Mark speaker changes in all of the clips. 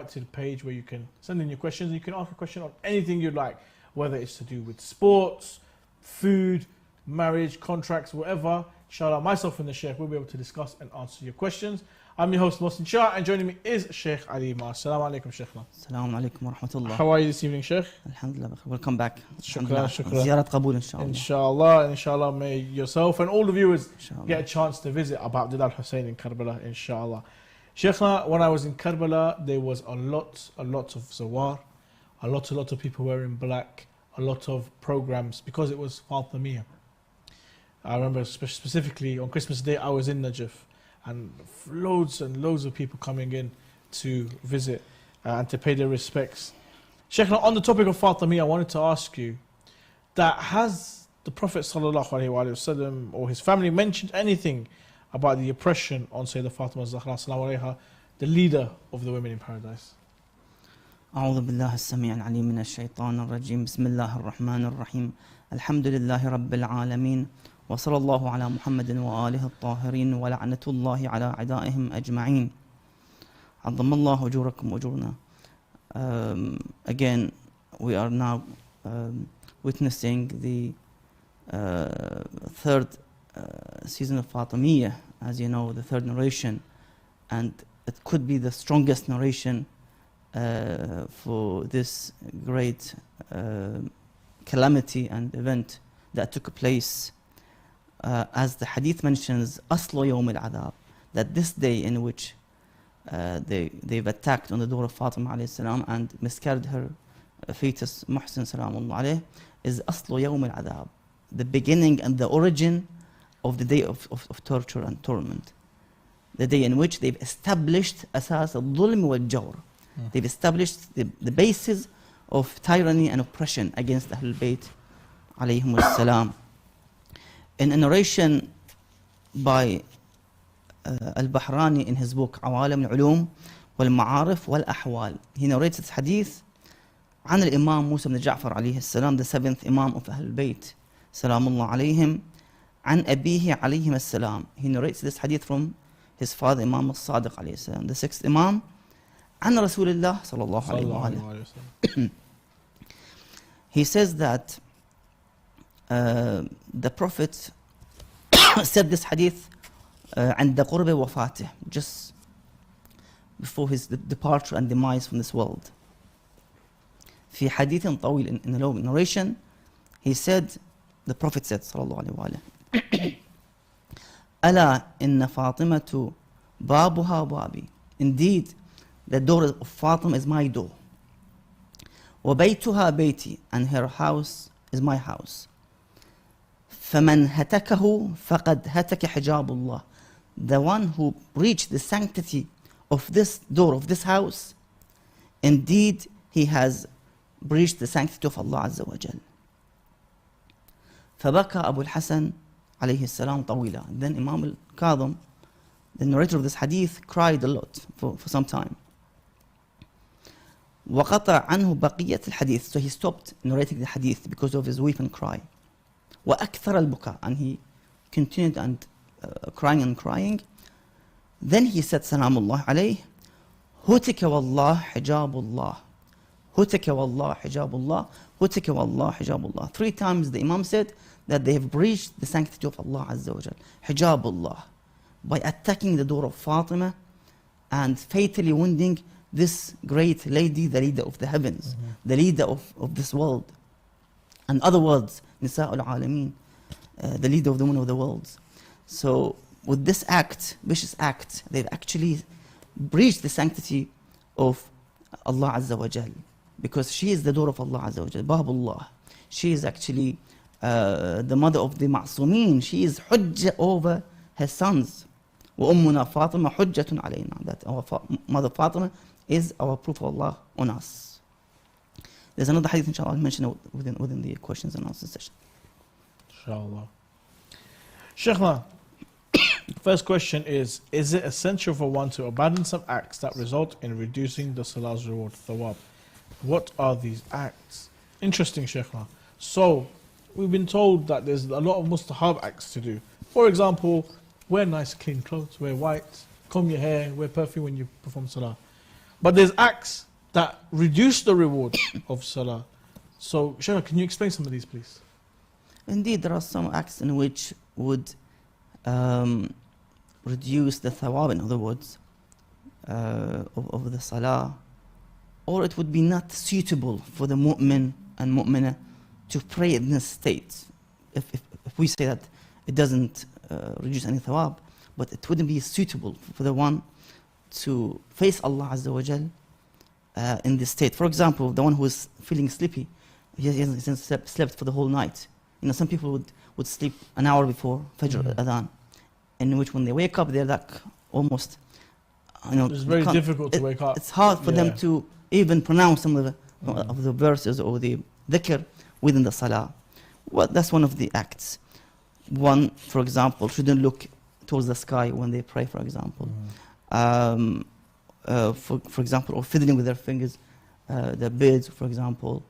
Speaker 1: interactive page where you can send in your questions. You can ask a question on anything you'd like, whether it's to do with sports, food, marriage, contracts, whatever. Inshallah, myself and the Sheikh will be able to discuss and answer your questions. I'm your host, Mohsin Shah, and joining me is Sheikh Ali Maash. Assalamu alaikum, Sheikhna.
Speaker 2: Assalamu alaikum wa rahmatullah.
Speaker 1: How are you this evening, Sheikh?
Speaker 2: Alhamdulillah. Welcome back.
Speaker 1: Shukran, shukran.
Speaker 2: Ziyarat Qabul, inshallah.
Speaker 1: Inshallah, inshallah, may yourself and all the viewers get a chance to visit Abu Abdullah Hussein in Karbala, inshallah. Sheikhna, when I was in Karbala, there was a lot of zawar, a lot of people wearing black, a lot of programs, because it was Fatimiyya. I remember specifically on Christmas Day, I was in Najaf, and loads of people coming in to visit and to pay their respects. Sheikhna, on the topic of Fatimiyya, I wanted to ask you that has the Prophet ﷺ or his family mentioned anything about the oppression on Sayyidah Fatima Zahra sallallahu alayha, the leader of the women in paradise?
Speaker 2: أعوذ بالله السميع العليم من الشيطان الرجيم بسم الله الرحمن الرحيم الحمد لله رب العالمين وصلى الله على محمد وآله الطاهرين ولعنة الله على أعدائهم أجمعين عظم الله أجوركم أجورنا. Again, we are now witnessing the third season of Fatimiyya, as you know, the third narration, and it could be the strongest narration for this great calamity and event that took place. As the hadith mentions, Aslu Yawm al-Adab, that this day in which they've attacked on the door of Fatima alayhi salam and miscarried her fetus Muhsin salamullah alayh, is Aslu Yawm al-Adab, the beginning and the origin of the day of torture and torment. The day in which they've established asas al-dhulm wal-jawr. They've established the basis of tyranny and oppression against Ahlul Bayt alayhim salam. In a narration by Al-Bahrani in his book Awalim al-Ulum wal-Ma'arif wal-Ahwal, he narrates this hadith عن الإمام موسى بن جعفر عليه السلام, the seventh Imam of Ahlul Bayt salamullah alayhim, عن أبيه عليهم السلام. He narrates this hadith from his father Imam al-Sadiq alayhi salam, the sixth Imam, عن رسول الله صلى الله عليه وسلم. He says that the Prophet said this hadith عند قرب وفاته, just before his departure and demise from this world. في حديث طويل, in a long narration, he said, the Prophet said صلى الله عليه وآله ألا إن فاطمة بابها بابي, indeed the door of Fatima is my door, وبيتها بيتي, and her house is my house. فمن هتكه فقد هتك حجاب الله, the one who breached the sanctity of this door of this house, indeed he has breached the sanctity of Allah عز وجل. فبكى أبو الحسن عليه السلام طويلا. Then Imam al-Kadhim, the narrator of this hadith, cried a lot for some time. وقطع عنه بقية الحديث, so he stopped narrating the hadith because of his weep and cry. وأكثر البكاء, and he continued and crying and crying. Then he said سلام الله عليه هتك والله حجاب الله هتك والله حجاب الله هتك والله حجاب الله. 3 times the Imam said that they have breached the sanctity of Allah عز وجل, حجاب الله, by attacking the door of Fatima and fatally wounding this great lady, the leader of the heavens, the leader of this world. In other words, Nisa al-Alameen, the leader of the women of the worlds. So with this act, vicious act, they've actually breached the sanctity of Allah Azza wa Jal, because she is the door of Allah Azza wa Jal, Babullah. She is actually the mother of the Ma'sumin. She is hujjah over her sons. وَأُمُّنَا فَاطِمَةٌ حُجَّةٌ عَلَيْنَا, that our mother Fatima is our proof of Allah on us. There's another hadith, inshallah, I'll mention it within the questions and answers session.
Speaker 1: Inshallah. Sheikhna, first question is it essential for one to abandon some acts that result in reducing the salah's reward, thawab? What are these acts? Interesting, Sheikhna. So, we've been told that there's a lot of mustahab acts to do. For example, wear nice clean clothes, wear white, comb your hair, wear perfume when you perform salah. But there's acts that reduce the reward of salah. So, Shaykh, can you explain some of these, please?
Speaker 2: Indeed, there are some acts in which would reduce the thawab, in other words, of the salah, or it would be not suitable for the mu'min and mu'minah to pray in this state. If we say that it doesn't reduce any thawab, but it wouldn't be suitable for the one to face Allah Azza wa Jal in this state. For example, the one who is feeling sleepy, he hasn't slept for the whole night. You know, some people would sleep an hour before Fajr Adhan, in which when they wake up, they're like almost, you know,
Speaker 1: it's very difficult to wake up.
Speaker 2: It's hard for them to even pronounce some of the verses or the dhikr within the salah. Well, that's one of the acts. One, for example, shouldn't look towards the sky when they pray, for example. For example, or fiddling with their fingers, the beards, for example.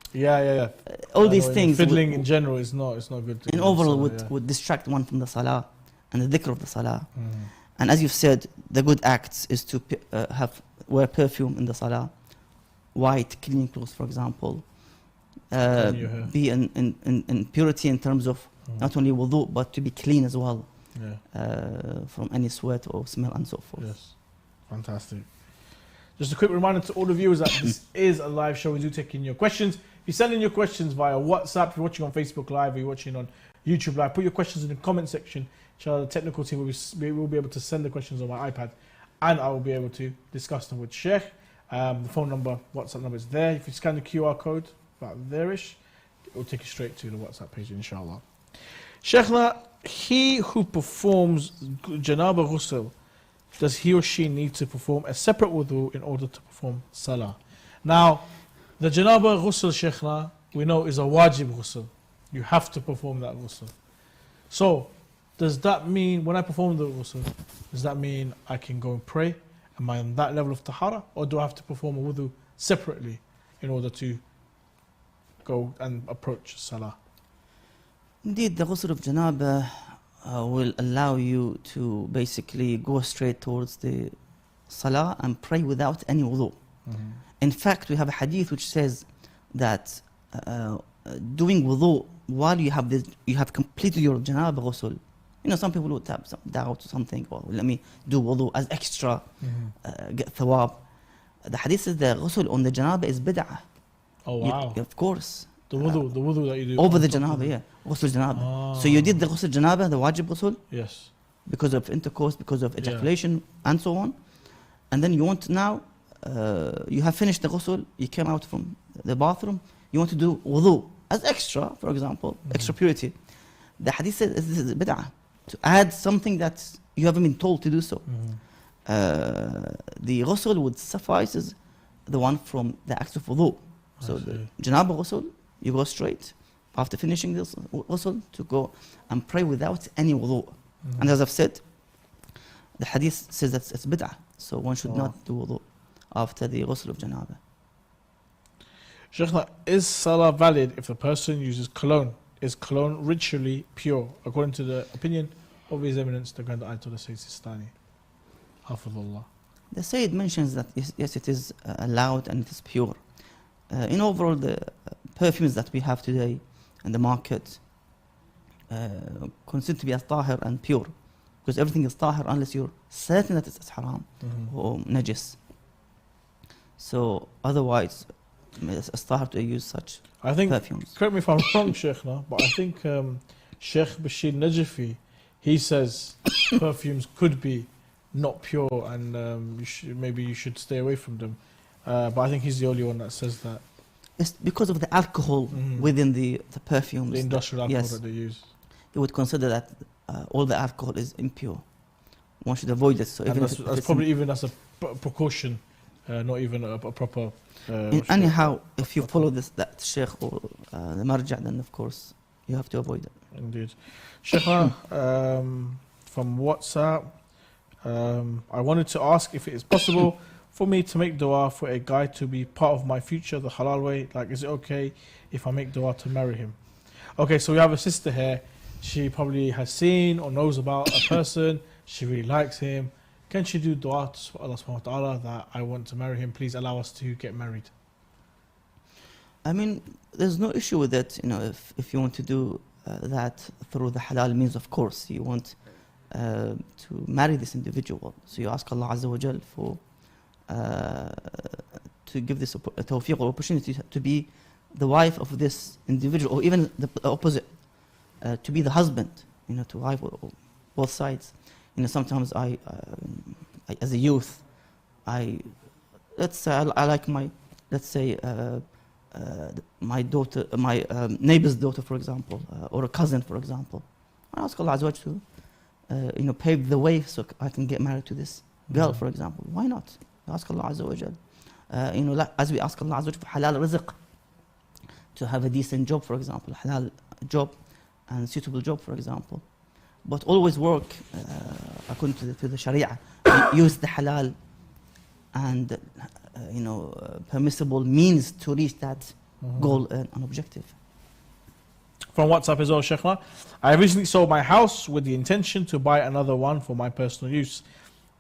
Speaker 2: All these things.
Speaker 1: Fiddling in general is not good.
Speaker 2: And overall would distract one from the salah and the dhikr of the salah. And as you've said, the good acts is to wear perfume in the salah, white, clean clothes, for example. Be in purity in terms of not only wudu, but to be clean as well from any sweat or smell and so forth.
Speaker 1: Yes, fantastic. Just a quick reminder to all the viewers that this is a live show. We do take in your questions. If you send in your questions via WhatsApp, if you're watching on Facebook Live, or you're watching on YouTube Live, put your questions in the comment section. Inshallah, the technical team will be able to send the questions on my iPad, and I will be able to discuss them with Sheikh. The phone number, WhatsApp number is there. If you scan the QR code, about there-ish, it will take you straight to the WhatsApp page, inshallah. Sheikhna, he who performs janaba ghusl, does he or she need to perform a separate wudu in order to perform salah? Now, the janaba ghusl, Sheikhna, we know is a wajib ghusl. You have to perform that ghusl. So, does that mean, when I perform the ghusl, does that mean I can go and pray? Am I on that level of tahara? Or do I have to perform a wudu separately in order to go and approach salah?
Speaker 2: Indeed, the ghusl of janaba will allow you to basically go straight towards the salah and pray without any wudu. In fact, we have a hadith which says that doing wudu while you have completed your janaba ghusl. You know, some people would have some doubt or something, or let me do wudu as extra, get thawab. The hadith says the ghusl on the janaba is bid'ah.
Speaker 1: Oh wow.
Speaker 2: Of course.
Speaker 1: The wudu that you do.
Speaker 2: Over the janaba, ghusl janaba. So you did the ghusl janaba, the wajib ghusl.
Speaker 1: Yes.
Speaker 2: Because of intercourse, because of ejaculation, and so on. And then you want now, you have finished the ghusl, you came out from the bathroom, you want to do wudu as extra, for example, extra purity. The hadith says this is bid'ah. To add something that you haven't been told to do so. The ghusl would suffice as the one from the act of wudu. So the janaba ghusl, you go straight after finishing this ghusl to go and pray without any wudu. And as I've said, the hadith says that it's bid'ah. So one should not do wudu after the ghusl of janaba.
Speaker 1: Sheikhna, is salah valid if the person uses cologne? Is cologne ritually pure, according to the opinion of His Eminence, the Grand Ayatollah Sayyid Sistani? Hafidhullah.
Speaker 2: The Sayyid mentions that yes, it is allowed and it is pure. In overall, the perfumes that we have today in the market considered to be as tahir and pure, because everything is tahir unless you're certain that it's haram or najis. So otherwise, it's tahir to use such perfumes.
Speaker 1: Correct me if I'm wrong, Sheikhna, but I think Sheikh Bashir Najafi, he says perfumes could be not pure and maybe you should stay away from them. But I think he's the only one that says that.
Speaker 2: It's because of the alcohol within the perfumes.
Speaker 1: The industrial alcohol that they use.
Speaker 2: He would consider that all the alcohol is impure. One should avoid it. So even
Speaker 1: that's probably even as a precaution, not even a proper...
Speaker 2: anyhow, if you follow that sheikh or the marja', then of course you have to avoid it.
Speaker 1: Indeed. Sheikh, from WhatsApp, I wanted to ask if it is possible for me to make dua for a guy to be part of my future the halal way. Like, is it okay if I make dua to marry him? Okay, so we have a sister here. She probably has seen or knows about a person. She really likes him. can she do dua to Allah subhanahu wa ta'ala that I want to marry him, please allow us to get married?
Speaker 2: I mean, there's no issue with it, you know, if you want to do that through the halal means, of course. You want to marry this individual. So you ask Allah Azza wa Jal for to give this tawfiq or opportunity to be the wife of this individual, or even the opposite, to be the husband, you know, to wife both sides. You know, sometimes I as a youth, let's say I like my, let's say, my daughter, my neighbor's daughter, for example, or a cousin, for example. I ask Allah Azza wa Jal to, you know, pave the way so I can get married to this girl, for example. Why not? Ask Allah Azza wa Jal. You know, like, as we ask Allah Azza wa Jal for halal rizq, to have a decent job, for example, halal job and suitable job, for example. But always work according to the Sharia. Use the halal and you know, permissible means to reach that goal and objective.
Speaker 1: From WhatsApp as well, Sheikhna. I recently sold my house with the intention to buy another one for my personal use.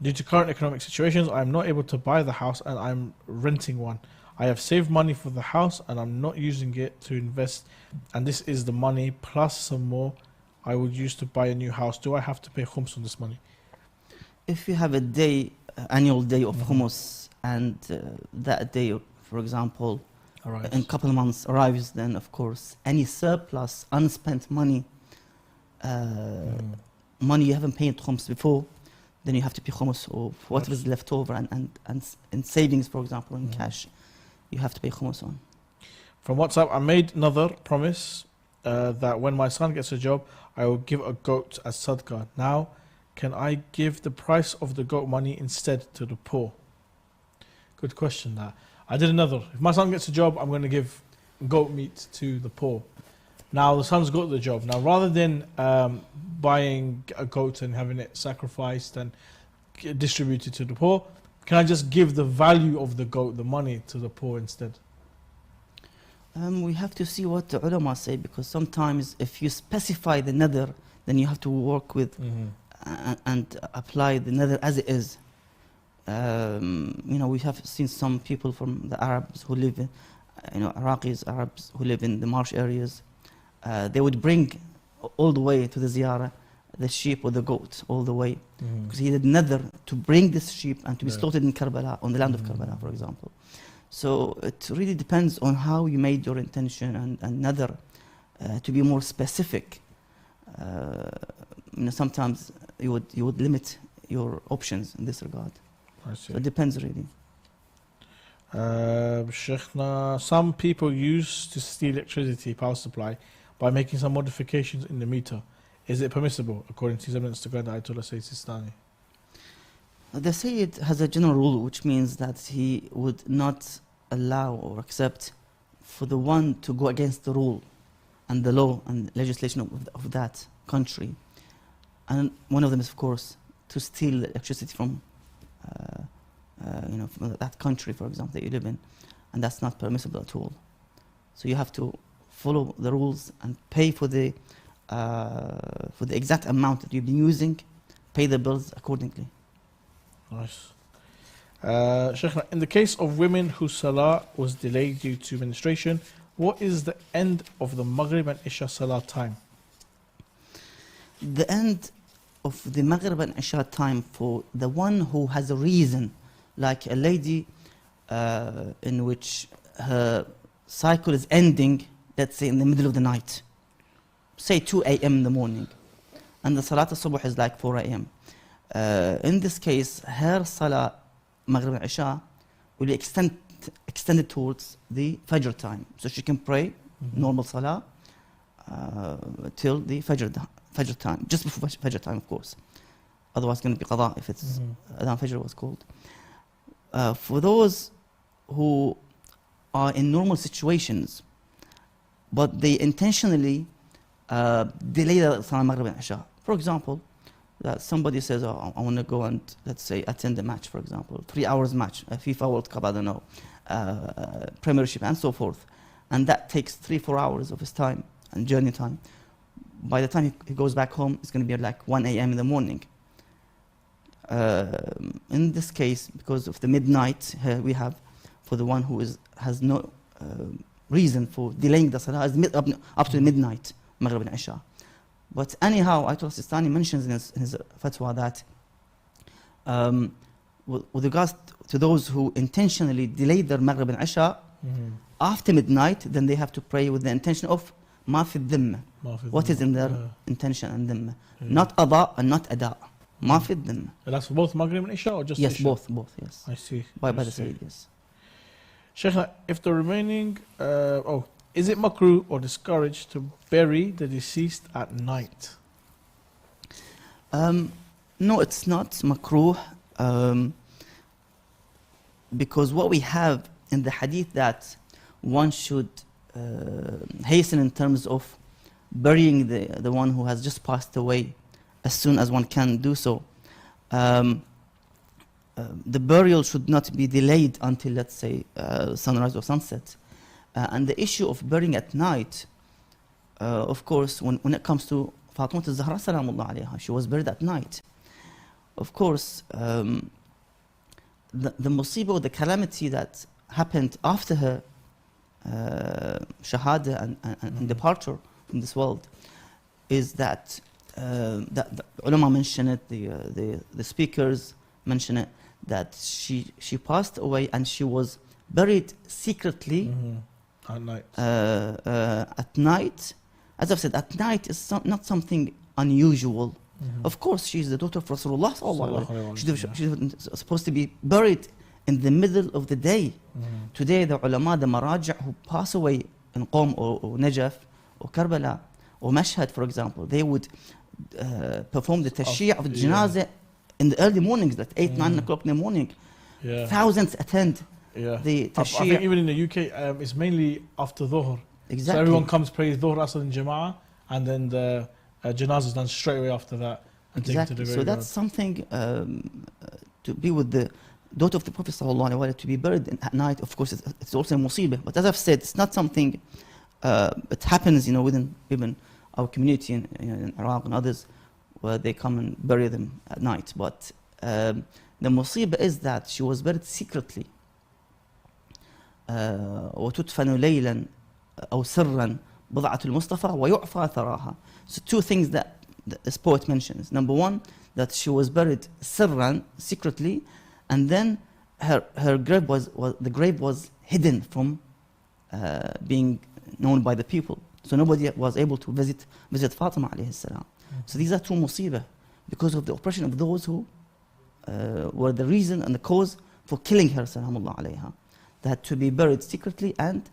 Speaker 1: Due to current economic situations, I am not able to buy the house and I'm renting one. I have saved money for the house and I'm not using it to invest, and this is the money plus some more I would use to buy a new house. Do I have to pay khums on this money?
Speaker 2: If you have a day, annual day of humus, and that day, for example, in a couple of months arrives, then of course any surplus, unspent money, money you haven't paid khums before, then you have to pay khums of whatever is left over, and in savings, for example, in cash, you have to pay khums on.
Speaker 1: From WhatsApp, I made another promise that when my son gets a job, I will give a goat as sadaqah. Now, can I give the price of the goat money instead to the poor? Good question that. I did another. If my son gets a job, I'm going to give goat meat to the poor. Now, the son's got the job. Now, rather than buying a goat and having it sacrificed and distributed to the poor, can I just give the value of the goat, the money, to the poor instead?
Speaker 2: We have to see what the ulama say, because sometimes if you specify the nadr, then you have to work with and apply the nadr as it is. You know, we have seen some people from the Arabs who live in, you know, Iraqis, Arabs who live in the marsh areas. They would bring all the way to the ziyarah the sheep or the goat all the way, because he did nadr to bring this sheep and to be slaughtered in Karbala, on the land of Karbala, for example. So it really depends on how you made your intention and nadr to be more specific. You know, sometimes you would limit your options in this regard.
Speaker 1: I see.
Speaker 2: So it depends really.
Speaker 1: Sheikhna, some people used to steal electricity power supply by making some modifications in the meter. Is it permissible according to his evidence to Grand Ayatollah Sayyid Sistani?
Speaker 2: The Sayyid has a general rule, which means that he would not allow or accept for the one to go against the rule and the law and legislation of that country. And one of them is, of course, to steal electricity from, you know, from that country, for example, that you live in, and that's not permissible at all. So you have to follow the rules and pay for the exact amount that you've been using, pay the bills accordingly.
Speaker 1: Nice. Sheikhna, in the case of women whose salah was delayed due to menstruation, what is the end of the Maghrib and Isha salah time?
Speaker 2: The end of the Maghrib and Isha time for the one who has a reason, like a lady in which her cycle is ending, let's say in the middle of the night, say 2 a.m. in the morning, and the Salat al-Subuh is like 4 a.m. In this case, her Salah, Maghrib and Isha, will be extended towards the Fajr time. So she can pray normal Salah till the Fajr time, just before Fajr time, of course. Otherwise, it's going to be Qadha if it's Adhan Fajr was called. For those who are in normal situations, but they intentionally delay the Salah Maghrib and Isha. For example, that somebody says, oh, I want to go and, let's say, attend a match, for example, 3 hours match, a FIFA World Cup, I don't know, Premiership, and so forth. And that takes 3-4 hours of his time and journey time. By the time he goes back home, it's going to be like 1 a.m. in the morning. in this case, because of the midnight, we have for the one who has no reason for delaying the salah is up to midnight, Maghrib and Isha. But anyhow, Ayatollah Sistani mentions in his fatwa that with regards to those who intentionally delay their Maghrib and Isha after midnight, then they have to pray with the intention of ma fi dhimma, what is in their intention and dhimma. Not ada and not ada. Ma fi dhimma.
Speaker 1: That's for both Maghrib and Isha or just
Speaker 2: Yes,
Speaker 1: Isha?
Speaker 2: both, yes.
Speaker 1: I see.
Speaker 2: By the Sayyid, yes.
Speaker 1: Sheikh, if the remaining, is it makruh or discouraged to bury the deceased at night?
Speaker 2: No, it's not makruh, because what we have in the hadith that one should hasten in terms of burying the one who has just passed away as soon as one can do so. The burial should not be delayed until, let's say, sunrise or sunset. And the issue of burying at night, of course, when it comes to Fatimah al-Zahra salamullah alayha, she was buried at night. Of course, the musibah or the calamity that happened after her shahada and departure from this world is that the ulama mention it, the speakers mention it, that she passed away and she was buried secretly
Speaker 1: at night.
Speaker 2: At night. As I've said, at night is not something unusual. Of course, she's the daughter of Rasulullah sallallahu alaihi wasallam. She's supposed to be buried in the middle of the day. Today, the ulama, the maraja who pass away in Qom or Najaf or Karbala or Mashhad, for example, they would perform the tashyi' of the janazah in the early mornings, at 8, 9 o'clock in the morning. Thousands attend the tashyi'.
Speaker 1: I think even in the UK, it's mainly after Dhuhr.
Speaker 2: Exactly.
Speaker 1: So everyone comes, prays Dhuhr, Asr and Jama'ah, and then the janazah is done straight away after that. And
Speaker 2: exactly.
Speaker 1: To the
Speaker 2: so that's something to be with the daughter of the Prophet sallallahu alaihi wasallam, to be buried at night. Of course, it's also a musibah. But as I've said, it's not something. It happens, within even our community in Iraq and others, where they come and bury them at night. But the musibah is that she was buried secretly. وتدفن ليلا أو سرا بضعة المصطفى ويعفى ثراها. So two things that this poet mentions. Number one, that she was buried sirran, secretly, and then her grave was hidden from being known by the people. So nobody was able to visit Fatima alayhi salam. So these are two musibah because of the oppression of those who were the reason and the cause for killing her salamullah alayha. They had to be buried secretly and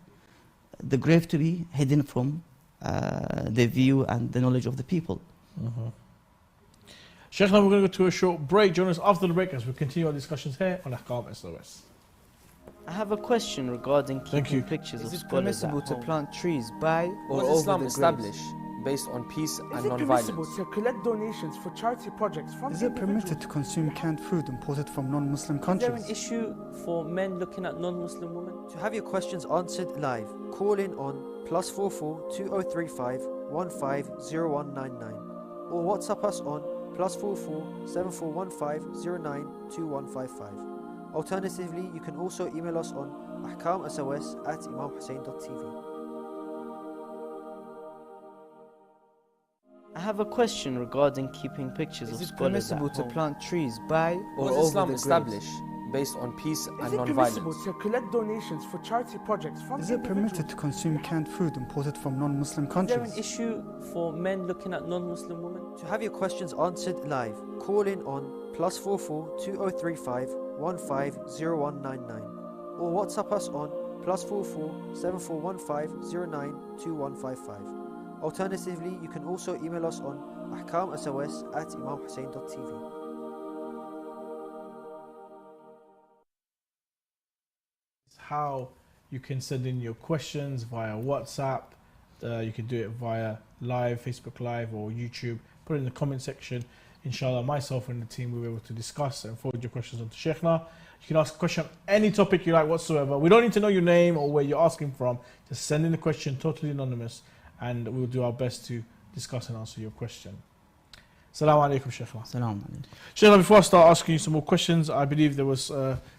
Speaker 2: the grave to be hidden from the view and the knowledge of the people.
Speaker 1: Sheikh, now we're going to go to a short break. Join us after the break as we continue our discussions here on Ahkam SOS.
Speaker 3: I have a question regarding keeping pictures of scholars. Is it permissible to plant trees by or over
Speaker 4: Islam
Speaker 3: the
Speaker 4: established based on peace and non-violence?
Speaker 5: Is it permissible to collect donations for charity projects from
Speaker 6: Is it permitted to consume canned food imported from non-Muslim countries?
Speaker 3: Is there an issue for men looking at non-Muslim women?
Speaker 7: To have your questions answered live, call in on +44 2035 150199 or WhatsApp us on +44 7415 092155. Alternatively, you can also email us on Ahkam SOS at imamhussein.tv.
Speaker 3: I have a question regarding keeping pictures of scholars. Is it permissible to plant trees by or over
Speaker 4: Islam
Speaker 3: the
Speaker 4: established based on peace and
Speaker 5: Is it
Speaker 4: non-violence?
Speaker 5: permissible to collect donations for charity projects from
Speaker 6: Is it permitted to consume canned food imported from non-Muslim
Speaker 3: Is
Speaker 6: countries?
Speaker 3: there an issue for men looking at non-Muslim women?
Speaker 7: To have your questions answered live, call in on +44 2035 150199 or WhatsApp us on +44 7415 092155. Alternatively, you can also email us on Ahkam SOS at imamhussein.tv.
Speaker 1: How you can send in your questions via WhatsApp. You can do it via live, Facebook Live or YouTube. Put it in the comment section. Inshallah, myself and the team will be able to discuss and forward your questions on to Sheikhna. You can ask a question on any topic you like whatsoever. We don't need to know your name or where you're asking from. Just send in the question, totally anonymous, and we'll do our best to discuss and answer your question. Assalamu alaikum, Sheikhna.
Speaker 2: Assalamu alaikum.
Speaker 1: Sheikhna, before I start asking you some more questions, I believe there was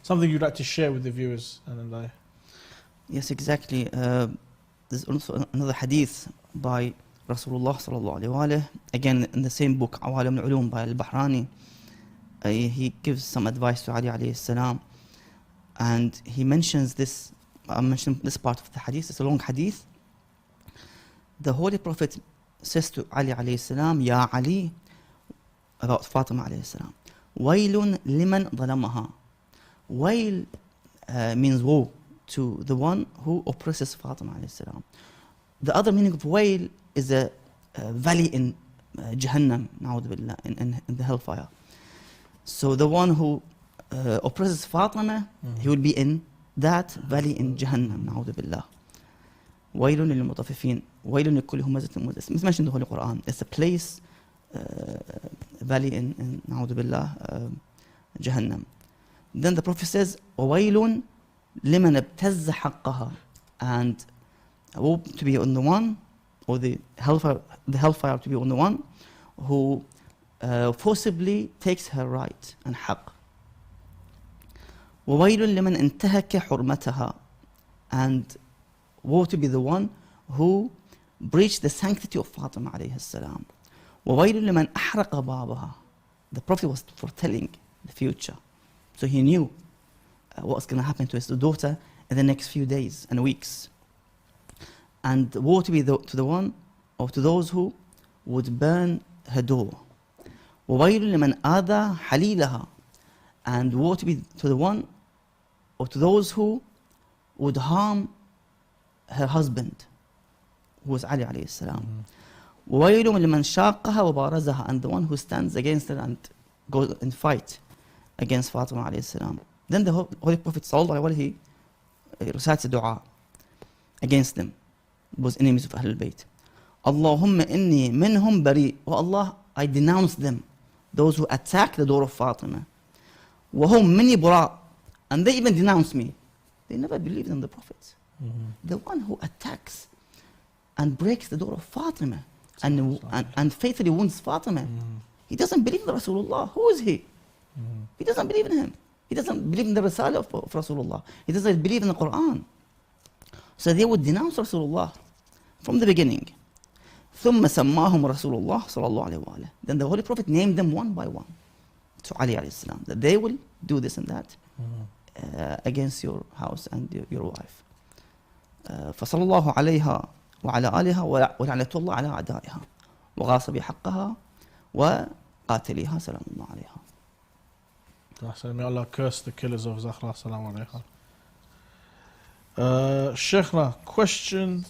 Speaker 1: something you'd like to share with the viewers. And
Speaker 2: Yes, exactly. There's also another hadith by Rasulullah sallallahu alaihi wasallam. Again, in the same book, Alim al-Ulum by al-Bahrani. He gives some advice to Ali alayhi salam. And he mentions this, I mentioned this part of the hadith. It's a long hadith. The Holy Prophet says to Ali alayhi salam, Ya Ali, about Fatima alayhi salam, Wailun liman dhalamaha. Wail means woe to the one who oppresses Fatima alayhi salam. The other meaning of wail is a valley in Jahannam, na'udhu billah, in the hellfire. So the one who oppresses Fatima, he will be in that valley in Jahannam, na'udhu billah. Wailun lil mutaffifin, wailun likulli humazatin muzass. It's mentioned in the Holy Quran. It's a place, valley in na'udhu billah, Jahannam. Then the Prophet says, wailun liman ibtazza haqqaha, and woe to be on the one, or the hellfire to be on the one who forcibly takes her right and haqq. وَوَيْلٌ لِمَنْ انْتَهَكَ حُرْمَتَهَا, and woe to be the one who breached the sanctity of Fatima alayhi salam. وَوَيْلٌ لِمَنْ أَحْرَقَ بَابَهَا. The Prophet was foretelling the future, so he knew what was going to happen to his daughter in the next few days and weeks. And woe to be to the one, or to those who would burn her door. وَوَيْلٌ لِمَنْ آذَى حَلِيلَهَا, and woe to be to the one, or to those who would harm her husband, who was Ali alayhi salam. وَوَيْلٌ لِمَنْ شَاقَّهَا وَبَارَزَهَا, and the one who stands against her and goes and fight against Fatima alayhi salam. Then the Holy Prophet sallallahu alaihi wasallam, he recites a dua against them, was enemies of Ahlul Bayt. Allahumma inni minhum bari. Oh Allah, I denounce them, those who attack the door of Fatima. وَهُمْ مِنِي بُرَاء, and they even denounce me. They never believed in the Prophet. The one who attacks and breaks the door of Fatima and faithfully wounds Fatima, he doesn't believe in Rasulullah. Who is he? He doesn't believe in him. He doesn't believe in the Risala of Rasulullah. He doesn't believe in the Quran. So they would denounce Rasulullah from the beginning. ثُمَّ سَمَّاهُمْ رَسُولُ اللَّهِ صَلَى اللَّهُ عَلَيْهِ وَآلِهِ. Then the Holy Prophet named them one by one to Ali alayhi salam, that they will do this and that against your house and your wife. فصلى الله عليها وعلى آلها ولعنة الله على أعدائها وغاص بحقها وقاتليها سلام الله عليها.
Speaker 1: May Allah curse the killers of Zahra. Assalamu alaikum. Sheikhna, question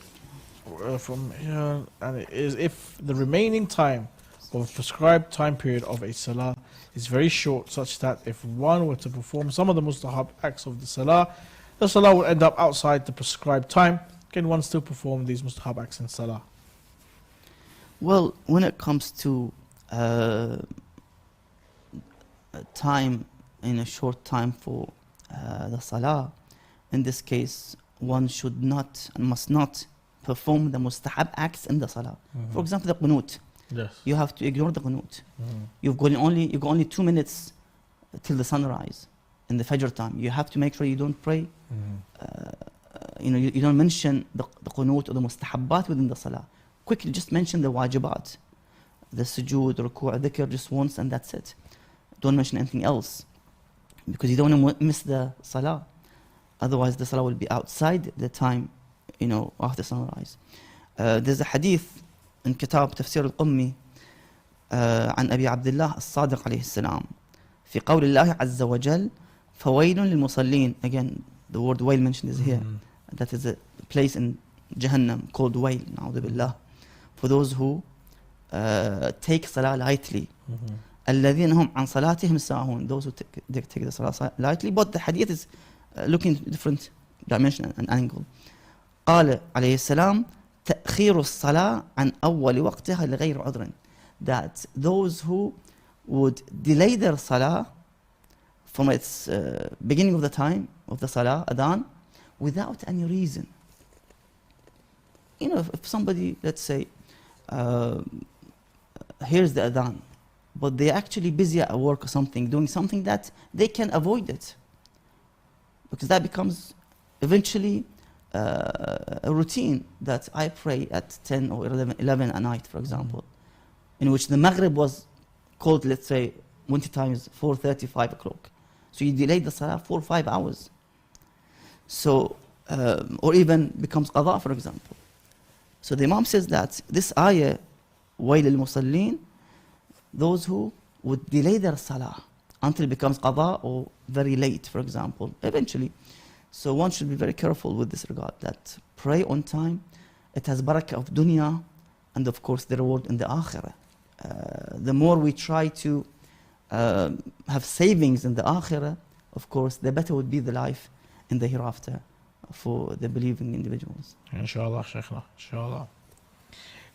Speaker 1: from here, and it is, if the remaining time of a prescribed time period of a salah is very short, such that if one were to perform some of the mustahab acts of the salah will end up outside the prescribed time, can one still perform these mustahab acts in salah?
Speaker 2: Well, when it comes to time, in a short time for the salah, in this case one should not and must not perform the mustahab acts in the salah. For example, the qunut.
Speaker 1: Yes.
Speaker 2: You have to ignore the qunut. You've got only 2 minutes till the sunrise in the fajr time. You have to make sure you don't pray. You don't mention the qunut or the mustahabbat within the salah. Quickly just mention the wajibat, the sujood, ruku', dhikr, just once, and that's it. Don't mention anything else, because you don't want to miss the salah. Otherwise the salah will be outside the time, after sunrise. There's a hadith in Kitab Tafsir al-Qummi عن أبي عبد الله الصادق عليه السلام في قول الله عز وجل فويل للمصلين. Again, the word wail mentioned is here. That is a place in Jahannam called wail, na'udhu billah, for those who take salah lightly. الذين هم عن صلاتهم ساهون, those who take the salah lightly. But the hadith is looking at different dimension and angle. قال عليه السلام تأخير الصلاة عن أول وقتها لغير عذر, that those who would delay their salah from its beginning of the time of the salah, adhan, without any reason. If somebody, let's say, hears the adhan but they're actually busy at work or something, doing something that they can avoid it. Because that becomes eventually a routine that I pray at 10 or 11 at night, for example, in which the Maghrib was called, let's say, winter times 4:30, 5 o'clock. So you delayed the Salah 4 or 5 hours. So, or even becomes qada, for example. So the Imam says that this ayah, وَيْلِ الْمُصَلِّينَ, those who would delay their Salah until it becomes qada or very late, for example, eventually. So one should be very careful with this regard, that pray on time. It has barakah of dunya and of course the reward in the akhirah. The more we try to have savings in the akhirah, of course, the better would be the life in the hereafter for the believing individuals.
Speaker 1: Inshallah, Shaykhna, inshallah.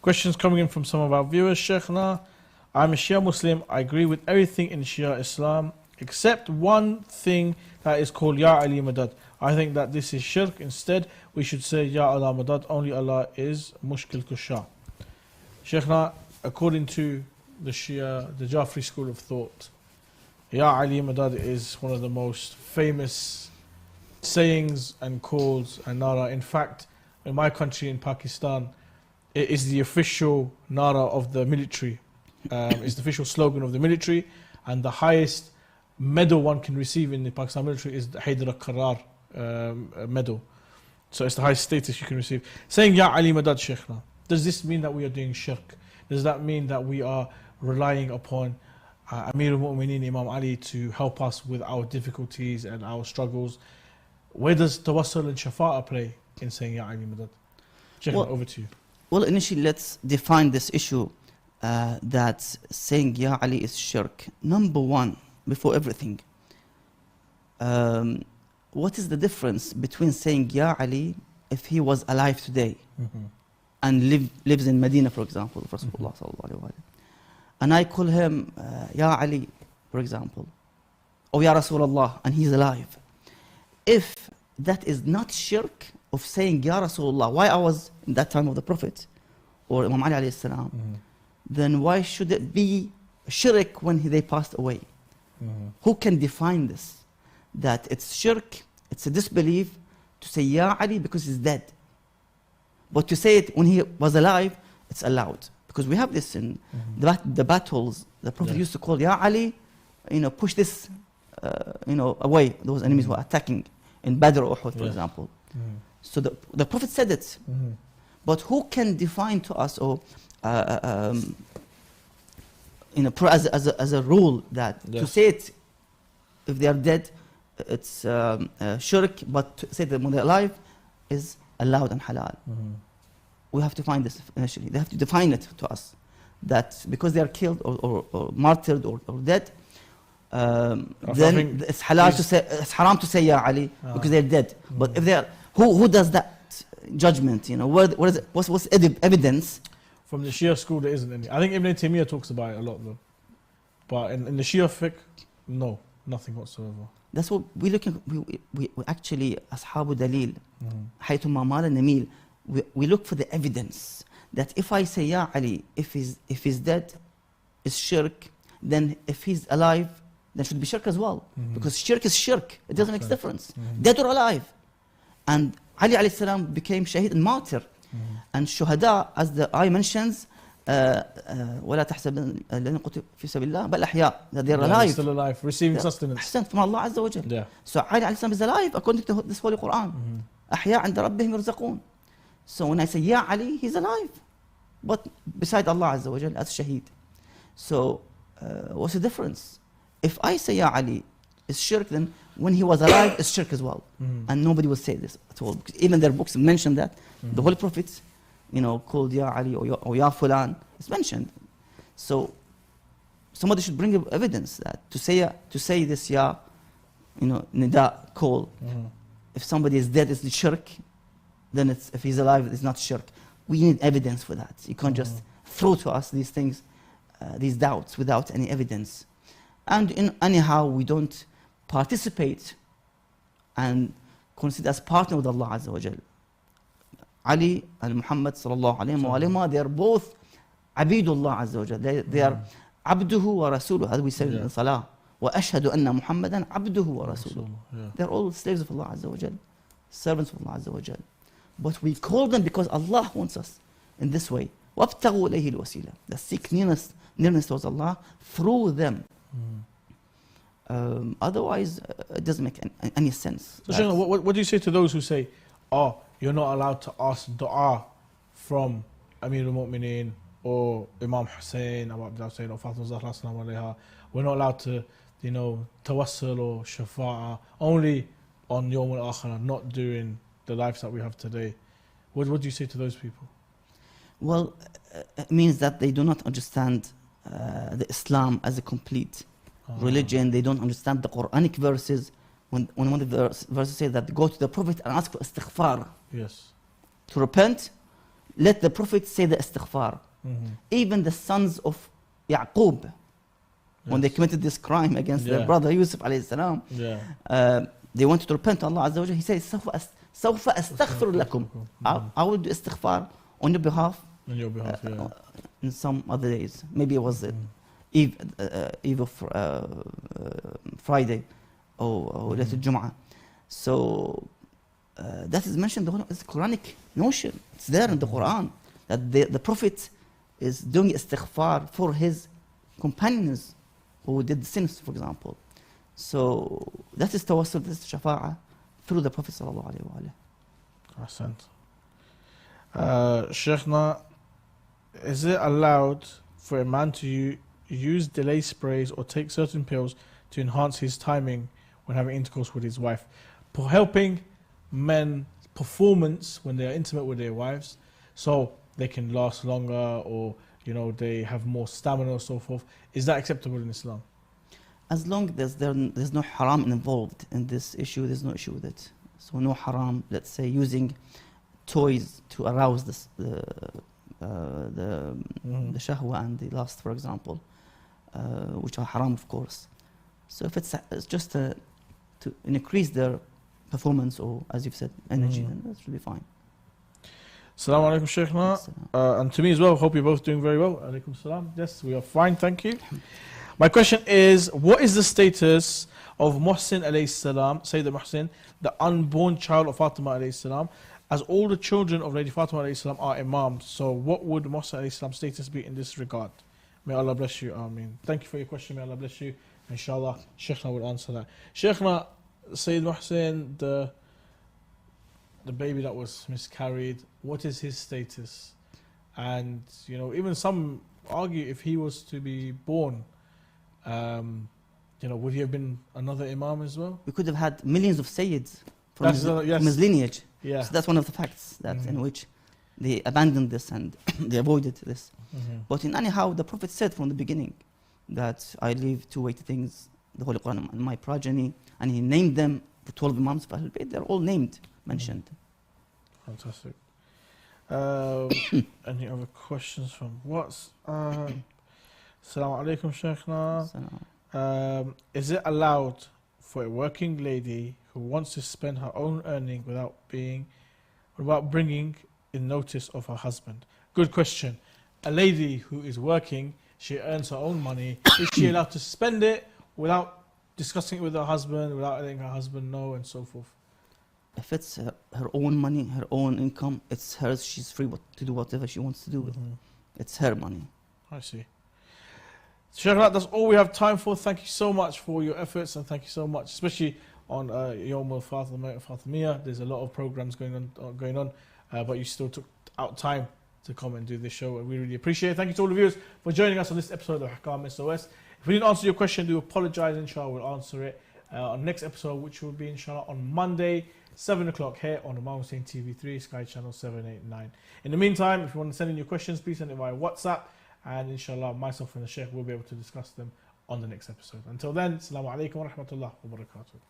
Speaker 1: Questions coming in from some of our viewers. Shaykhna, I'm a Shia Muslim. I agree with everything in Shia Islam except one thing that is called Ya Ali Madad. I think that this is shirk. Instead, we should say Ya Allah Madad. Only Allah is Mushkil Kusha. Shaykhna, according to the Shia, the Jafri school of thought, Ya Ali Madad is one of the most famous sayings and calls and nara. In fact, in my country, in Pakistan, it is the official nara of the military. It's the official slogan of the military, and the highest medal one can receive in the Pakistan military is the Haydar al-Qarrar medal. So it's the highest status you can receive. Saying Ya Ali Madad, Shaykhna, does this mean that we are doing shirk? Does that mean that we are relying upon Amir al-Mu'mineen Imam Ali to help us with our difficulties and our struggles? Where does tawassul and shafa'a play in saying Ya Ali Madad? Shaykhna, over to you.
Speaker 2: Well, initially let's define this issue that saying Ya Ali is shirk. Number one, before everything, what is the difference between saying Ya Ali if he was alive today and lives in Medina, for example, Rasulullah sallallahu alaihi wasallam, and I call him Ya Ali, for example, or Ya Rasulullah, and he's alive? If that is not shirk of saying Ya Rasulullah, why I was in that time of the Prophet or Imam Ali alayhi salam, then why should it be shirk when they passed away? Who can define this? That it's shirk, it's a disbelief to say Ya Ali because he's dead. But to say it when he was alive, it's allowed. Because we have this in the battles, the Prophet used to call Ya Ali, push this away, those enemies who are attacking in Badr or Uhud, for example. So the Prophet said it. But who can define to us or as a rule that to say it if they are dead, it's shirk, but to say that when they're alive is allowed and halal? We have to find this initially. They have to define it to us, that because they are killed or martyred or dead, then it's halal to say, it's haram to say Ya Ali because they're dead. But if they are, who does that judgment? What is it? What's evidence?
Speaker 1: From the Shia school, there isn't any. I think Ibn Taymiyyah talks about it a lot, though. But in the Shia fiqh, no, nothing whatsoever.
Speaker 2: That's what we actually ashabu dalil, haythumma mala namil. We look for the evidence that if I say Ya Ali, if he's dead, is shirk. Then if he's alive, then should be shirk as well. Because shirk is shirk. It doesn't make a difference. Dead or alive. And Ali alayhi salam became shaheed and martyr. And shuhada, as the ayah mentions, وَلَا تَحْسَبَنَّ الَّذِينَ قُتِلُوا فِي سَبِيلِ اللَّهِ بَلْ أَحْيَاءٌ, that they are alive.
Speaker 1: Still alive, receiving sustenance.
Speaker 2: Ahsan, from Allah Azza wa Jal. So Ali alayhi salam is alive according to this holy Quran. أَحْيَاء عِنْدَ رَبِّهِمْ يُرْزَقُونَ. So when I say Ya Ali, he's alive. But beside Allah Azza wa Jal as shaheed. So what's the difference? If I say Ya Ali is shirk, then when he was alive is shirk as well. And nobody will say this at all. Because even their books mention that. The Holy Prophets, called Ya Ali or Ya Fulan, is mentioned. So somebody should bring evidence that to say this Ya, nida, call. If somebody is dead, it's shirk. Then if he's alive, it's not shirk. We need evidence for that. You can't just throw to us these things, these doubts without any evidence. And anyhow, we don't participate and consider as partner with Allah Azza wa Jal. Ali and Muhammad sallallahu alayhi wa sallam, they are both Abidullah Azza wa Jal. They are عبده ورسوله, as we said in Salah. وأشهد أن محمدا عبده ورسوله. They're all slaves of Allah Azza wa Jal, servants of Allah Azza wa Jal. But we call them because Allah wants us in this way. وَابْتَغُوا إِلَيْهِ الْوَسِيلَةِ. That seek nearness towards Allah through them. Otherwise, it doesn't make any sense.
Speaker 1: So, Shaykh, what do you say to those who say, oh, you're not allowed to ask dua from Amir al-Mu'mineen or Imam Hussein, or Fatima Zahra sallallahu alayha. We're not allowed to, tawassul or shafa'a only on Yawm al-Akhirah, not during the lives that we have today. What do you say to those people?
Speaker 2: Well, it means that they do not understand the Islam as a complete religion. They don't understand the Quranic verses. When one of the verses says that go to the Prophet and ask for istighfar.
Speaker 1: Yes.
Speaker 2: To repent, let the Prophet say the istighfar. Even the sons of Yaqub, when they committed this crime against their brother Yusuf alayhi salam, they wanted to repent to Allah Azza wa Jalla. He says, سوف أستغفر لكم. I will do istighfar on your behalf.
Speaker 1: On your behalf,
Speaker 2: in some other days. Maybe it was Eve of Friday or later Jum'ah. So that is mentioned, it's a Quranic notion. It's there in the Quran that the Prophet is doing istighfar for his companions who did sins, for example. So that is tawassul, this shafa'ah through the Prophet sallallahu alaihi wasallam.
Speaker 1: Ahsant. Sheikhna, is it allowed for a man to use delay sprays or take certain pills to enhance his timing when having intercourse with his wife, for helping men performance when they are intimate with their wives, so they can last longer, or they have more stamina or so forth? Is that acceptable in Islam?
Speaker 2: As long as there's no haram involved in this issue, there's no issue with it. So no haram, let's say, using toys to arouse the shahwa and the lust, for example, which are haram, of course. So if it's just to increase their performance, or as you've said, energy, then that should be fine.
Speaker 1: Assalamu alaikum, Sheikhna. And to me as well, hope you're both doing very well. Alaikum salam. Yes, we are fine, thank you. My question is, what is the status of Muhsin alayhi salam, Sayyidina Muhsin, the unborn child of Fatima alayhi salam, as all the children of Lady Fatima alayhi salam are imams? So what would Muhsin alayhi salam's status be in this regard? May Allah bless you. Ameen. Thank you for your question. May Allah bless you. Inshallah, Sheikhna will answer that. Sheikhna, Sayyid Muhsin, the baby that was miscarried, what is his status? And even some argue if he was to be born, would he have been another imam as well?
Speaker 2: We could have had millions of Sayyids from his lineage.
Speaker 1: Yeah.
Speaker 2: So that's one of the facts that in which they abandoned this and they avoided this. But in anyhow, the Prophet said from the beginning that I leave two weighty things, the Holy Quran and my progeny, and he named them the 12 imams of Ahlul Bayt. They're all mentioned.
Speaker 1: Fantastic. Any other questions from what's Assalamu alaikum, Sheikhna. Is it allowed for a working lady who wants to spend her own earning without bringing in notice of her husband? Good question. A lady who is working, she earns her own money. Is she allowed to spend it without discussing it with her husband, without letting her husband know, and so forth?
Speaker 2: If it's her own money, her own income, it's hers. She's free to do whatever she wants to do with it. It's her money.
Speaker 1: I see. Sheikh, that's all we have time for. Thank you so much for your efforts, and thank you so much, especially on Yawm al-Fatimiyya. There's a lot of programs going on, but you still took out time to come and do this show, and we really appreciate it. Thank you to all the viewers for joining us on this episode of Ahkam SOS. If we didn't answer your question, do apologize. Inshallah, we'll answer it on the next episode, which will be inshallah on Monday, 7 o'clock here on Imam Hussein TV 3, Sky Channel 789. In the meantime, if you want to send in your questions, please send it via WhatsApp, and inshallah, myself and the Sheikh will be able to discuss them on the next episode. Until then, Assalamu alaikum wa rahmatullah wa barakatuh.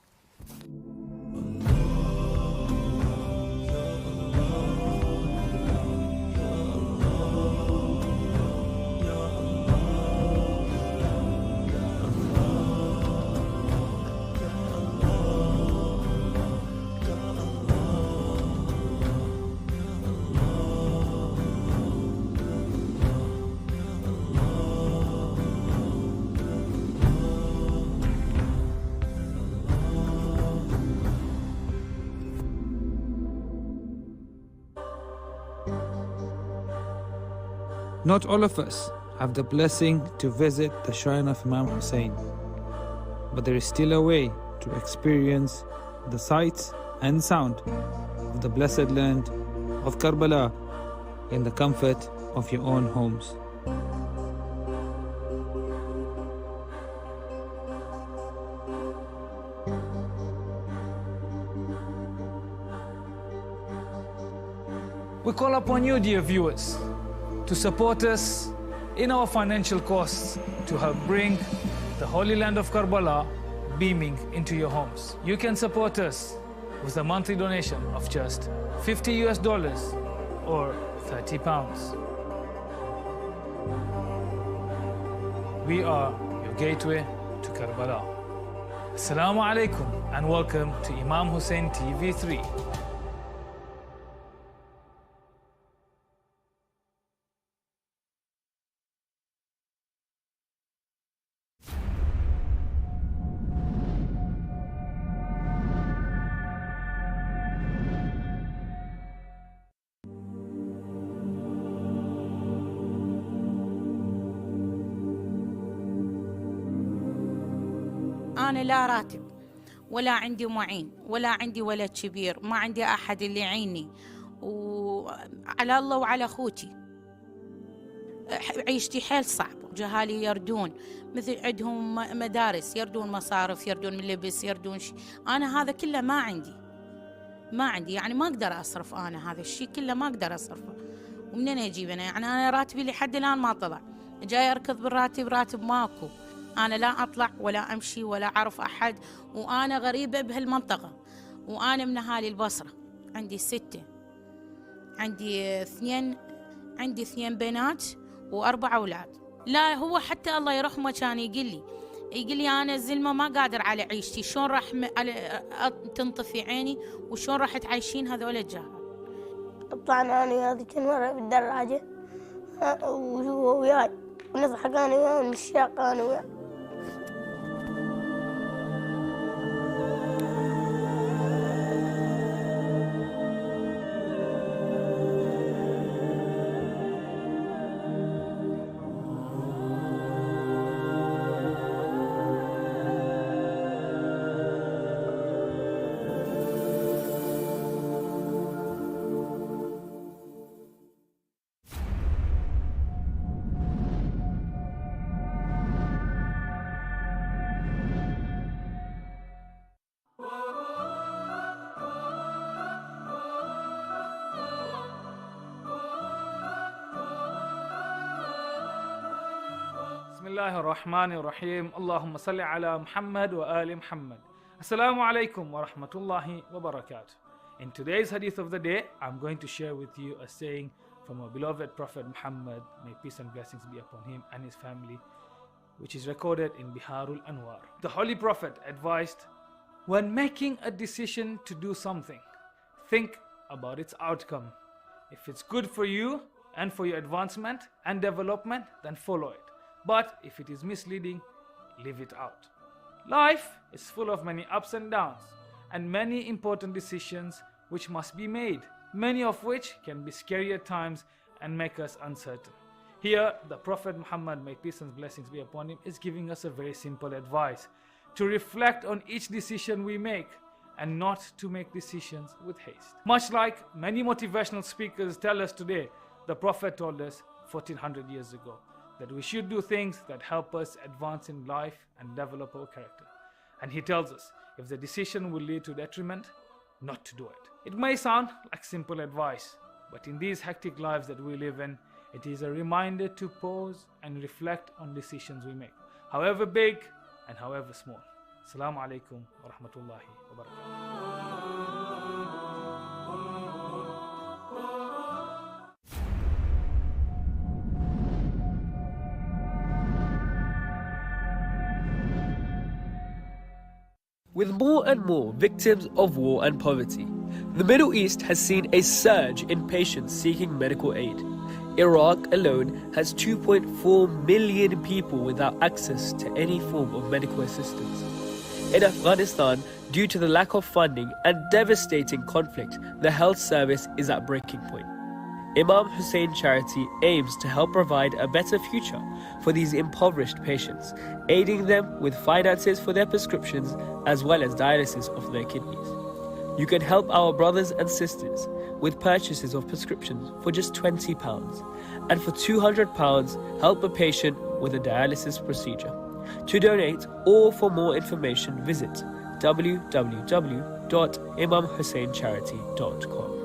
Speaker 8: Not all of us have the blessing to visit the shrine of Imam Hussein, but there is still a way to experience the sights and sound of the blessed land of Karbala in the comfort of your own homes.
Speaker 9: We call upon you, dear viewers, to support us in our financial costs to help bring the Holy Land of Karbala beaming into your homes. You can support us with a monthly donation of just $50 or £30. We are your gateway to Karbala. Assalamu alaikum and welcome to Imam Hussein TV 3.
Speaker 10: أنا لا راتب ولا عندي معين ولا عندي ولد كبير، ما عندي أحد اللي يعيني، وعلى الله وعلى أخوتي. عيشتي حيل صعبة، جهالي يردون مثل عندهم مدارس، يردون مصارف، يردون من لبس، يردون شيء. أنا هذا كله ما عندي يعني ما أقدر أصرف. أنا هذا الشيء كله ما أقدر أصرفه، ومنين أجيب أنا؟ يعني أنا راتبي لحد الآن ما طلع، جاي أركض بالراتب، راتب ماكو. أنا لا أطلع ولا أمشي ولا أعرف أحد، وأنا غريبة بهالمنطقة، وأنا من أهالي البصرة. عندي 6، عندي 2 بنات و4 أولاد. لا هو حتى الله يرحمه كان يقول لي أنا الزلمة ما قادر على عيشتي، شلون راح تنطفي عيني وشلون راح تعيشين هذول الجهال.
Speaker 11: طلعنا أنا هذيك المرة بالدراجة وهو وياي، ونضحك أنا وياه ونشاق أنا وياه.
Speaker 9: بسم الله الرحمن الرحيم. اللهم صل على محمد وآل محمد. Assalamu alaikum wa rahmatullahi wa barakatuh. In today's hadith of the day, I'm going to share with you a saying from our beloved Prophet Muhammad, may peace and blessings be upon him and his family, which is recorded in Biharul Anwar. The Holy Prophet advised, when making a decision to do something, think about its outcome. If it's good for you and for your advancement and development, then follow it. But if it is misleading, leave it out. Life is full of many ups and downs and many important decisions which must be made, many of which can be scary at times and make us uncertain. Here, the Prophet Muhammad, may peace and blessings be upon him, is giving us a very simple advice: to reflect on each decision we make and not to make decisions with haste. Much like many motivational speakers tell us today, the Prophet told us 1400 years ago that we should do things that help us advance in life and develop our character. And he tells us, if the decision will lead to detriment, not to do it. It may sound like simple advice, but in these hectic lives that we live in, it is a reminder to pause and reflect on decisions we make, however big and however small. Assalamu alaikum wa rahmatullahi wa barakatuh.
Speaker 12: With more and more victims of war and poverty, the Middle East has seen a surge in patients seeking medical aid. Iraq alone has 2.4 million people without access to any form of medical assistance. In Afghanistan, due to the lack of funding and devastating conflict, the health service is at breaking point. Imam Hussein Charity aims to help provide a better future for these impoverished patients, aiding them with finances for their prescriptions as well as dialysis of their kidneys. You can help our brothers and sisters with purchases of prescriptions for just £20, and for £200 help a patient with a dialysis procedure. To donate or for more information, visit www.imamhusseincharity.com.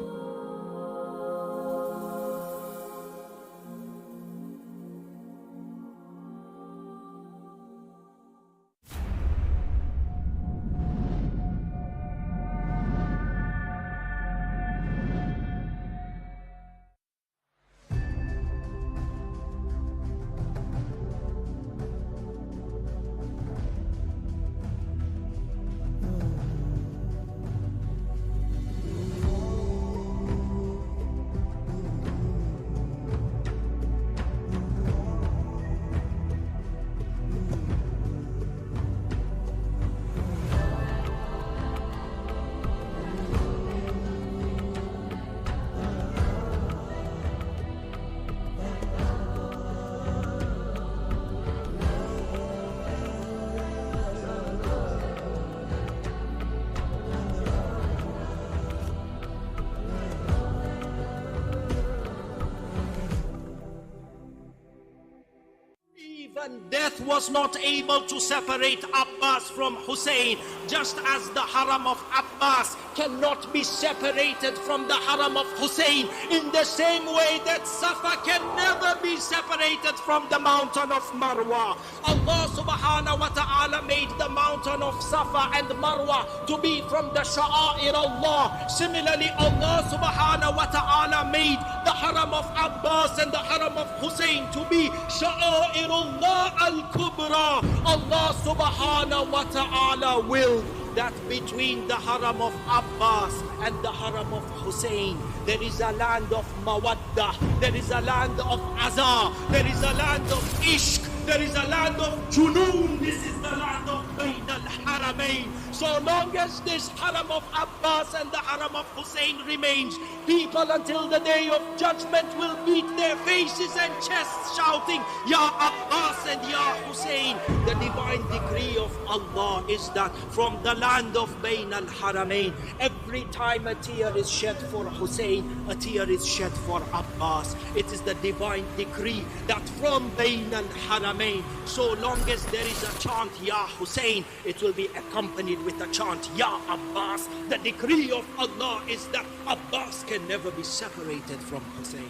Speaker 13: Even death was not able to separate Abbas from Hussein, just as the haram of Abbas cannot be separated from the haram of Hussein, in the same way that Safa can never be separated from the mountain of Marwa. Allah subhanahu wa ta'ala made the mountain of Safa and Marwa to be from the Sha'air Allah. Similarly, Allah subhanahu wa ta'ala made the haram of Abbas and the haram of Hussein to be Sha'air Allah al-Kubra. Allah subhanahu wa ta'ala willed that between the haram of Abbas and the haram of Hussein, there is a land of Mawaddah, there is a land of Azar, there is a land of Ishq, there is a land of Junoon. This is the land of Bayn al-Haramain. So long as this haram of Abbas and the haram of Hussein remains, people until the day of judgment will beat their faces and chests shouting, Ya Abbas and Ya Hussein. The divine decree of Allah is that from the land of Bayn al-Haramain, every time a tear is shed for Hussein, a tear is shed for Abbas. It is the divine decree that from Bayn al-Haramain, so long as there is a chant Ya Hussein, it will be accompanied with a chant Ya Abbas. The decree of Allah is that Abbas can never be separated from Hussein.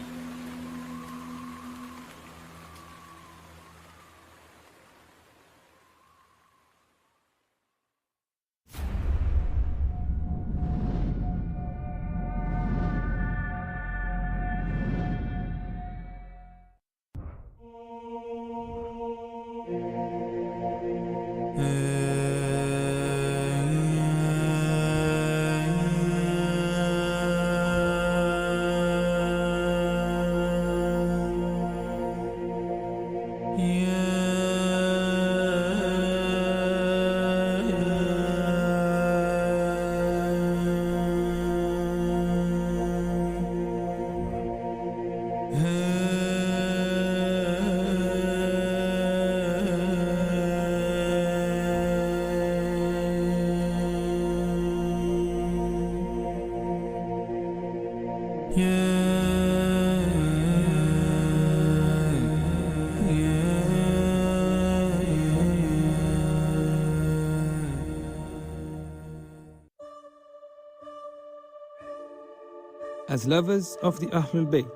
Speaker 8: As lovers of the Ahlul Bayt,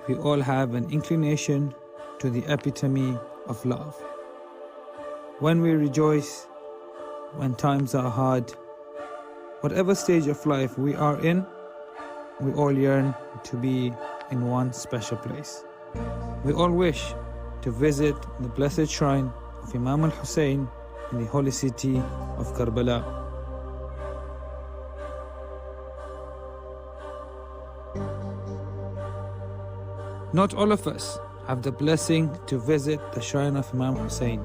Speaker 8: we all have an inclination to the epitome of love. When we rejoice, when times are hard, whatever stage of life we are in, we all yearn to be in one special place. We all wish to visit the blessed shrine of Imam Hussein in the holy city of Karbala. Not all of us have the blessing to visit the shrine of Imam Hussein,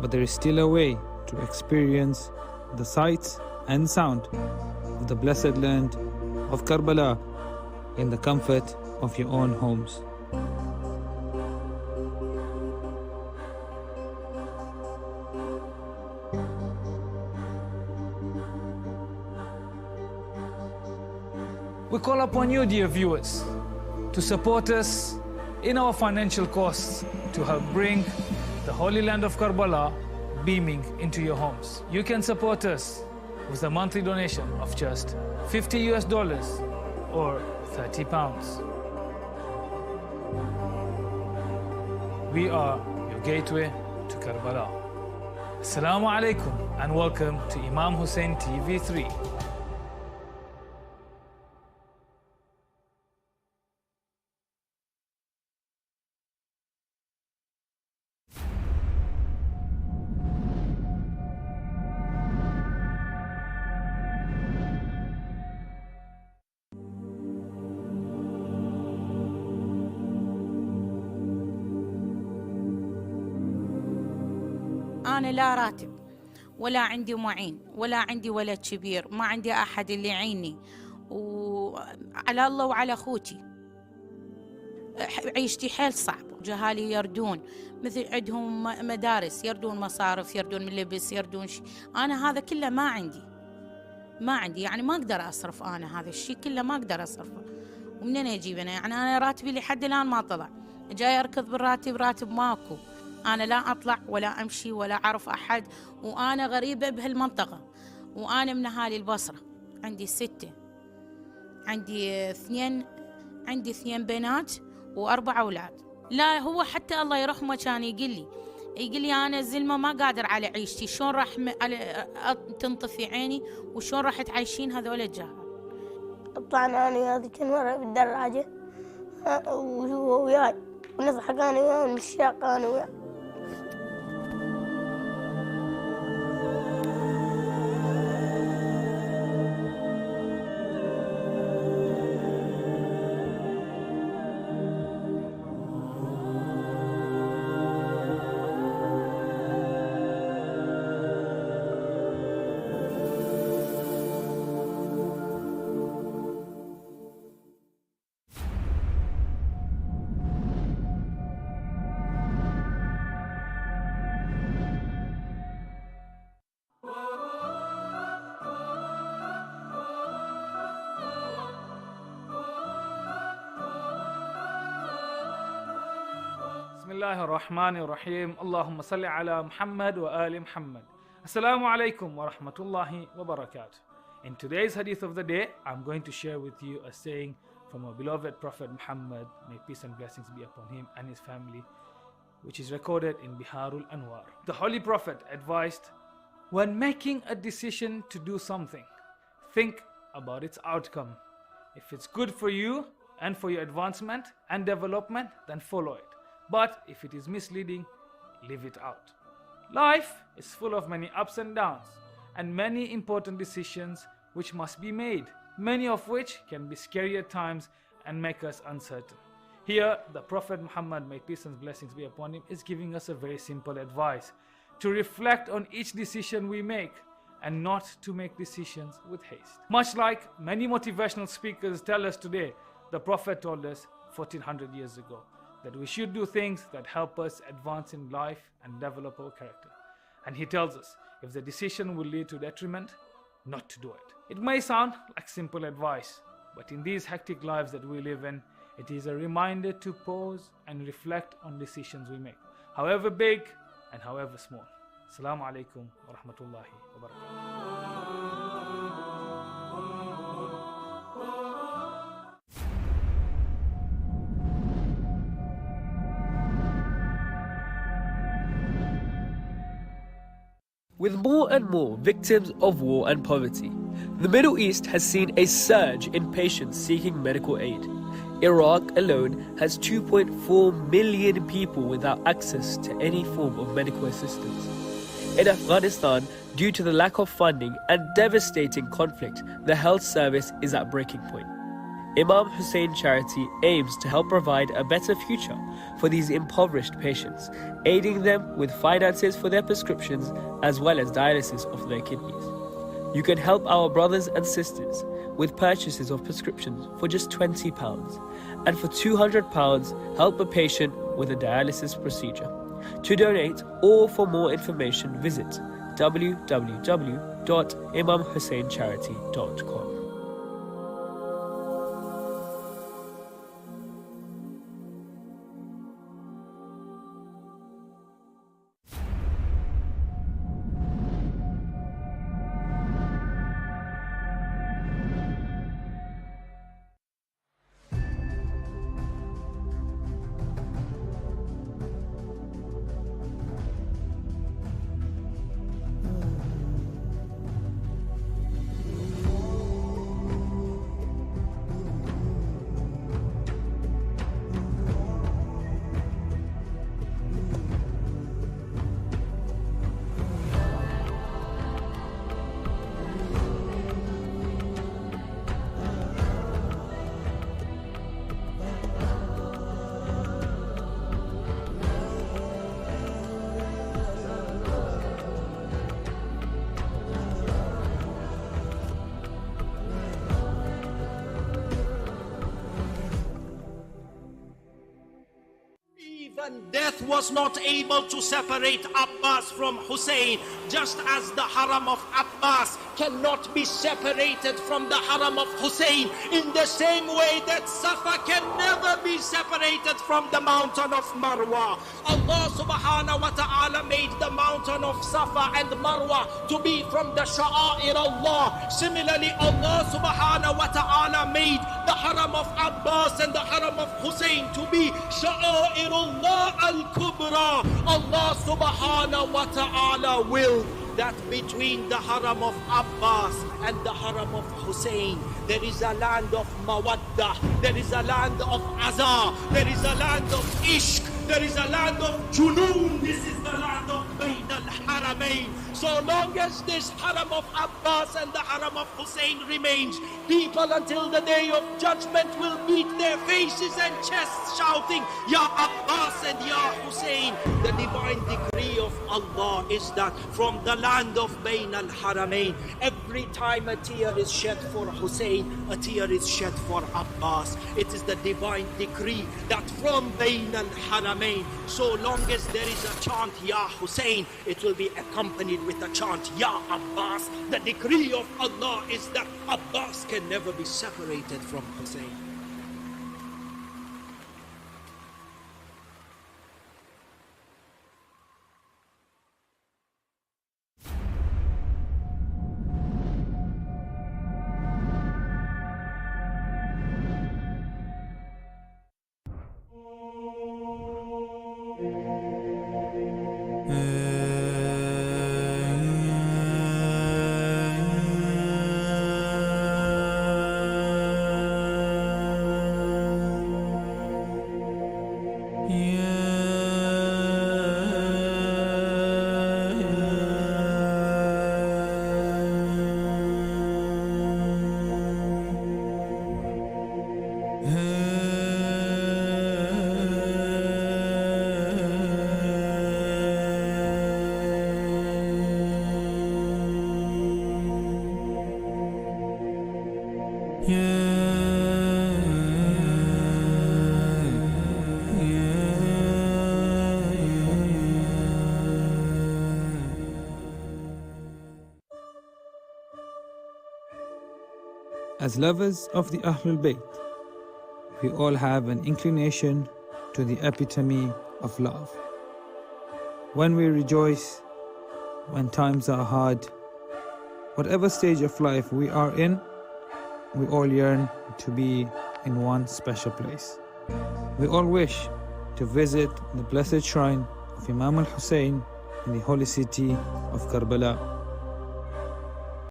Speaker 8: but there is still a way to experience the sights and sound of the blessed land of Karbala in the comfort of your own homes.
Speaker 9: We call upon you, dear viewers, to support us in our financial costs to help bring the Holy Land of Karbala beaming into your homes. You can support us with a monthly donation of just $50 or £30. We are your gateway to Karbala. Assalamu alaikum and welcome to Imam Hussein TV 3.
Speaker 10: أنا لا راتب ولا عندي معين ولا عندي ولد كبير، ما عندي أحد اللي يعيني، وعلى الله وعلى أخوتي عيشتي حيل صعب. جهالي يردون مثل عندهم مدارس، يردون مصارف، يردون من لبس، يردون شيء. أنا هذا كله ما عندي يعني ما أقدر أصرف. أنا هذا الشيء كله ما أقدر أصرفه، ومنين أجيب أنا؟ يعني أنا راتبي لحد الآن ما طلع، جاي أركض بالراتب، راتب ماكو. أنا لا أطلع ولا أمشي ولا أعرف أحد، وأنا غريبة بهالمنطقة، وأنا من أهالي البصرة. عندي 6، عندي 2 بنات و4 أولاد. لا هو حتى الله يرحمه كان يقول لي أنا الزلمة ما قادر على عيشتي، شلون راح تنطفي عيني وشلون راح تعيشين هذول الجهال.
Speaker 11: طلعنا أنا وياه ذيك المرة بالدراجة وهو وياي، ونضحك أنا وياه ونشاق أنا وياه.
Speaker 9: بسم الله الرحمن الرحيم. اللهم صل على محمد وآل محمد. Assalamu alaikum wa rahmatullahi wa barakatuh. In today's hadith of the day, I'm going to share with you a saying from our beloved Prophet Muhammad, may peace and blessings be upon him and his family, which is recorded in Biharul Anwar. The Holy Prophet advised, when making a decision to do something, think about its outcome. If it's good for you and for your advancement and development, then follow it. But if it is misleading, leave it out. Life is full of many ups and downs and many important decisions which must be made, many of which can be scary at times and make us uncertain. Here, the Prophet Muhammad, may peace and blessings be upon him, is giving us a very simple advice: to reflect on each decision we make and not to make decisions with haste. Much like many motivational speakers tell us today, the Prophet told us 1400 years ago that we should do things that help us advance in life and develop our character. And he tells us, if the decision will lead to detriment, not to do it. It may sound like simple advice, but in these hectic lives that we live in, it is a reminder to pause and reflect on decisions we make, however big and however small. Assalamu alaikum wa rahmatullahi wa barakatuh.
Speaker 12: With more and more victims of war and poverty, the Middle East has seen a surge in patients seeking medical aid. Iraq alone has 2.4 million people without access to any form of medical assistance. In Afghanistan, due to the lack of funding and devastating conflict, the health service is at breaking point. Imam Hussein Charity aims to help provide a better future for these impoverished patients, aiding them with finances for their prescriptions as well as dialysis of their kidneys. You can help our brothers and sisters with purchases of prescriptions for just £20, and for £200 help a patient with a dialysis procedure. To donate or for more information, visit www.imamhusseincharity.com.
Speaker 13: Even death was not able to separate Abbas from Hussein, just as the haram of Abbas cannot be separated from the haram of Hussein, in the same way that Safa can never be separated from the mountain of Marwa. Allah subhanahu wa ta'ala made the mountain of Safa and Marwa to be from the Sha'air Allah. Similarly, Allah subhanahu wa ta'ala made the haram of Abbas and the haram of Hussein to be Sha'air Allah al-Kubra. Allah subhanahu wa ta'ala willed that between the haram of Abbas and the haram of Hussein, there is a land of Mawaddah, there is a land of Azar, there is a land of Ishq, there is a land of Junoon. This is the land of Bayn al-Haramain. So long as this haram of Abbas and the haram of Hussein remains, people until the day of judgment will beat their faces and chests shouting, Ya Abbas and Ya Hussein. The divine decree of Allah is that from the land of Bayn al-Haramain, every time a tear is shed for Hussein, a tear is shed for Abbas. It is the divine decree that from Bayn al-Haramain, so long as there is a chant Ya Hussein, it will be accompanied with a chant Ya Abbas. The decree of Allah is that Abbas can never be separated from Hussein.
Speaker 8: As lovers of the Ahlul Bayt, we all have an inclination to the epitome of love. When we rejoice, when times are hard, whatever stage of life we are in, we all yearn to be in one special place. We all wish to visit the blessed shrine of Imam Hussein in the holy city of Karbala.